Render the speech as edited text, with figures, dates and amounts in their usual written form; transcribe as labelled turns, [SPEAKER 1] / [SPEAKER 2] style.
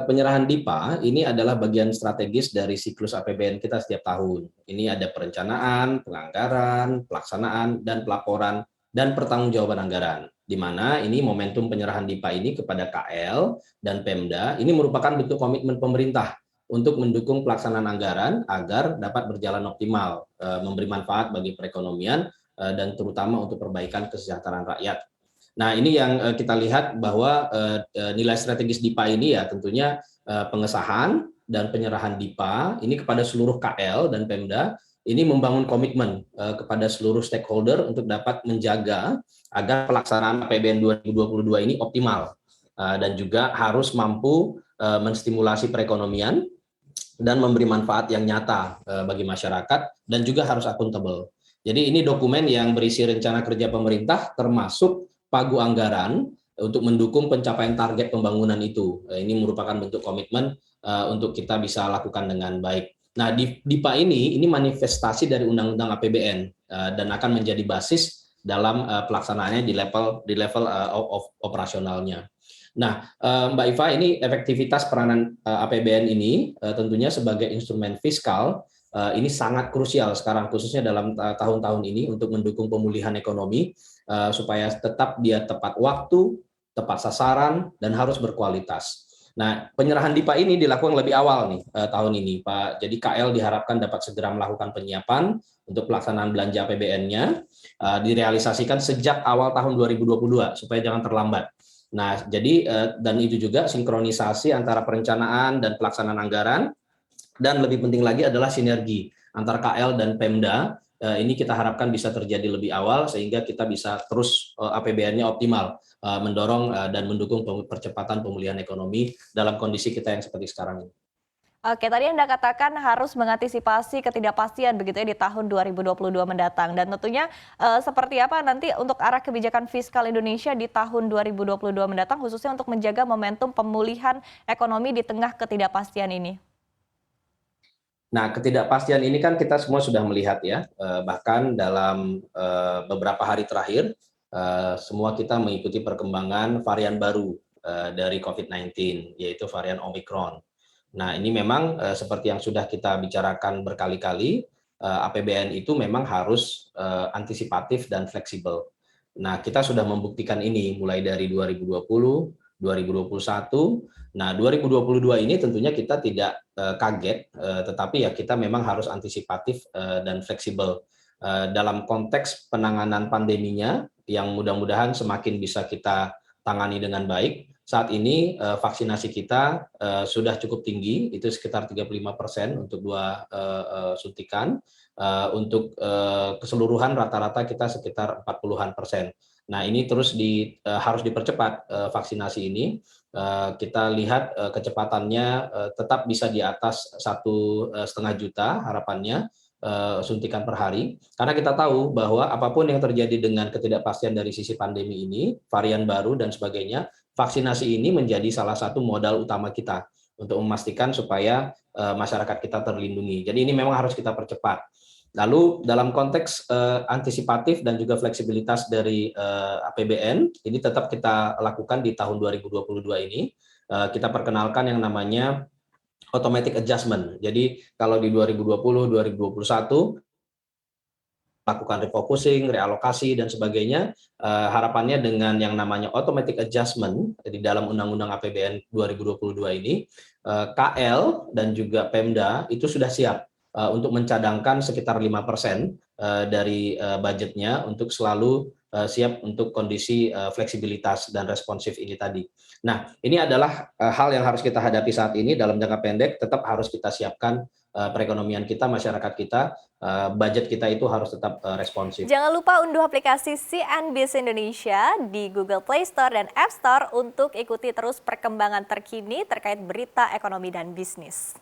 [SPEAKER 1] Penyerahan DIPA ini adalah bagian strategis dari siklus APBN kita setiap tahun. Ini ada perencanaan, penganggaran, pelaksanaan, dan pelaporan dan pertanggungjawaban anggaran. Di mana ini momentum penyerahan DIPA ini kepada KL dan Pemda ini merupakan bentuk komitmen pemerintah untuk mendukung pelaksanaan anggaran agar dapat berjalan optimal, memberi manfaat bagi perekonomian dan terutama untuk perbaikan kesejahteraan rakyat. Nah, ini yang kita lihat bahwa nilai strategis DIPA ini ya tentunya pengesahan dan penyerahan DIPA ini kepada seluruh KL dan Pemda ini membangun komitmen kepada seluruh stakeholder untuk dapat menjaga agar pelaksanaan APBN 2022 ini optimal dan juga harus mampu menstimulasi perekonomian dan memberi manfaat yang nyata bagi masyarakat dan juga harus akuntabel. Jadi ini dokumen yang berisi rencana kerja pemerintah termasuk pagu anggaran untuk mendukung pencapaian target pembangunan itu. Ini merupakan bentuk komitmen untuk kita bisa lakukan dengan baik. Nah, DIPA ini manifestasi dari Undang-Undang APBN dan akan menjadi basis dalam pelaksanaannya di level operasionalnya. Nah, Mbak Iva, ini efektivitas peranan APBN ini tentunya sebagai instrumen fiskal ini sangat krusial sekarang khususnya dalam tahun-tahun ini untuk mendukung pemulihan ekonomi supaya tetap dia tepat waktu, tepat sasaran, dan harus berkualitas. Nah, penyerahan DIPA ini dilakukan lebih awal nih tahun ini, Pak. Jadi KL diharapkan dapat segera melakukan penyiapan untuk pelaksanaan belanja APBN-nya direalisasikan sejak awal tahun 2022 supaya jangan terlambat. Nah, jadi dan itu juga sinkronisasi antara perencanaan dan pelaksanaan anggaran, dan lebih penting lagi adalah sinergi antara KL dan Pemda. Ini kita harapkan bisa terjadi lebih awal sehingga kita bisa terus APBN-nya optimal, mendorong dan mendukung percepatan pemulihan ekonomi dalam kondisi kita yang seperti sekarang ini.
[SPEAKER 2] Oke, tadi Anda katakan harus mengantisipasi ketidakpastian begitu ya di tahun 2022 mendatang. Dan tentunya seperti apa nanti untuk arah kebijakan fiskal Indonesia di tahun 2022 mendatang khususnya untuk menjaga momentum pemulihan ekonomi di tengah ketidakpastian ini?
[SPEAKER 1] Nah, ketidakpastian ini kan kita semua sudah melihat ya, bahkan dalam beberapa hari terakhir, semua kita mengikuti perkembangan varian baru dari COVID-19, yaitu varian Omicron. Nah, ini memang seperti yang sudah kita bicarakan berkali-kali, APBN itu memang harus antisipatif dan fleksibel. Nah, kita sudah membuktikan ini mulai dari 2020, 2021. Nah, 2022 ini tentunya kita tidak kaget, tetapi ya kita memang harus antisipatif dan fleksibel dalam konteks penanganan pandeminya yang mudah-mudahan semakin bisa kita tangani dengan baik. Saat ini vaksinasi kita sudah cukup tinggi, itu sekitar 35% untuk dua suntikan. Untuk keseluruhan rata-rata kita sekitar 40-an%. Nah, ini terus harus dipercepat vaksinasi ini. Kita lihat kecepatannya tetap bisa di atas 1,5 juta harapannya suntikan per hari. Karena kita tahu bahwa apapun yang terjadi dengan ketidakpastian dari sisi pandemi ini, varian baru dan sebagainya, vaksinasi ini menjadi salah satu modal utama kita untuk memastikan supaya masyarakat kita terlindungi. Jadi ini memang harus kita percepat. Lalu dalam konteks antisipatif dan juga fleksibilitas dari APBN, ini tetap kita lakukan di tahun 2022 ini. Kita perkenalkan yang namanya automatic adjustment. Jadi kalau di 2020, 2021 lakukan refocusing, realokasi dan sebagainya, harapannya dengan yang namanya automatic adjustment di dalam Undang-Undang APBN 2022 ini, KL dan juga Pemda itu sudah siap untuk mencadangkan sekitar 5% dari budgetnya untuk selalu siap untuk kondisi fleksibilitas dan responsif ini tadi. Nah, ini adalah hal yang harus kita hadapi saat ini dalam jangka pendek, tetap harus kita siapkan perekonomian kita, masyarakat kita, budget kita itu harus tetap responsif.
[SPEAKER 2] Jangan lupa unduh aplikasi CNBC Indonesia di Google Play Store dan App Store untuk ikuti terus perkembangan terkini terkait berita ekonomi dan bisnis.